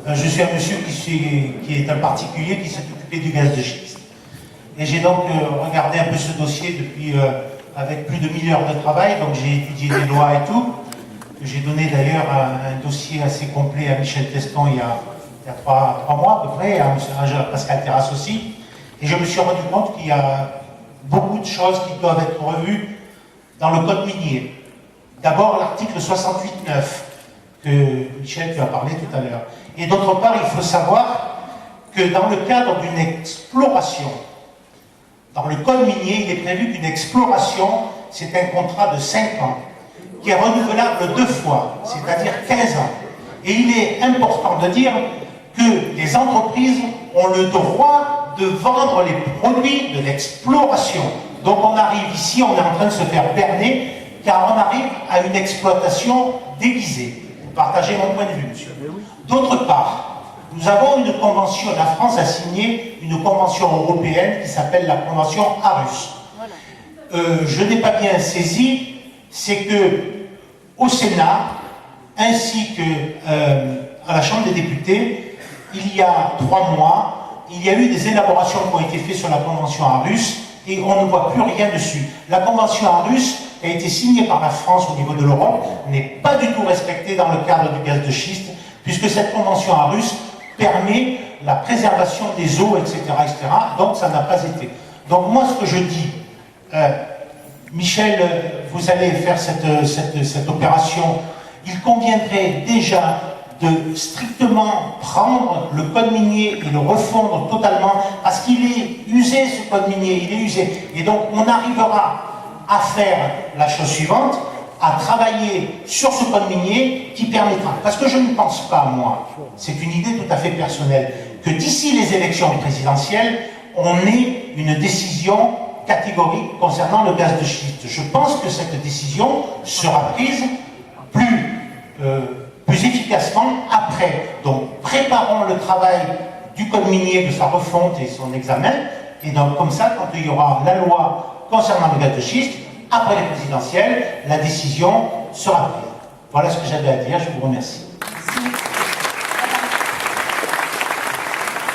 Je suis un monsieur qui est un particulier qui s'est occupé du gaz de schiste. Et j'ai donc regardé un peu ce dossier depuis, avec plus de 1000 heures de travail, donc j'ai étudié les lois et tout. J'ai donné d'ailleurs un dossier assez complet à Michel Teston il y a 3 mois à peu près, à Pascal Terrasse aussi. Et je me suis rendu compte qu'il y a beaucoup de choses qui doivent être revues dans le code minier. D'abord l'article 68.9, que Michel tu as parlé tout à l'heure. Et d'autre part, il faut savoir que dans le cadre d'une exploration, dans le code minier, il est prévu qu'une exploration, c'est un contrat de 5 ans, qui est renouvelable 2 fois, c'est-à-dire 15 ans. Et il est important de dire que les entreprises ont le droit de vendre les produits de l'exploration. Donc on arrive ici, on est en train de se faire berner, car on arrive à une exploitation déguisée. Vous partagez mon point de vue, monsieur. D'autre part, nous avons une convention, la France a signé une convention européenne qui s'appelle la convention Aarhus. Je n'ai pas bien saisi, c'est que au Sénat, ainsi qu'à la Chambre des députés, il y a 3 mois, il y a eu des élaborations qui ont été faites sur la convention Aarhus et on ne voit plus rien dessus. La convention Aarhus a été signée par la France au niveau de l'Europe, n'est pas du tout respectée dans le cadre du gaz de schiste, puisque cette convention Aarhus permet la préservation des eaux, etc., etc. Donc ça n'a pas été. Donc moi, ce que je dis, Michel, vous allez faire cette opération, il conviendrait déjà de strictement prendre le code minier et le refondre totalement, parce qu'il est usé, ce code minier, il est usé. Et donc on arrivera à faire la chose suivante, à travailler sur ce code minier qui permettra, parce que je ne pense pas, moi, c'est une idée tout à fait personnelle, que d'ici les élections présidentielles, on ait une décision catégorique concernant le gaz de schiste. Je pense que cette décision sera prise plus efficacement après. Donc préparons le travail du code minier, de sa refonte et son examen, et donc comme ça, quand il y aura la loi concernant le gaz de schiste, après les présidentielles, la décision sera prise. Voilà ce que j'avais à dire, je vous remercie.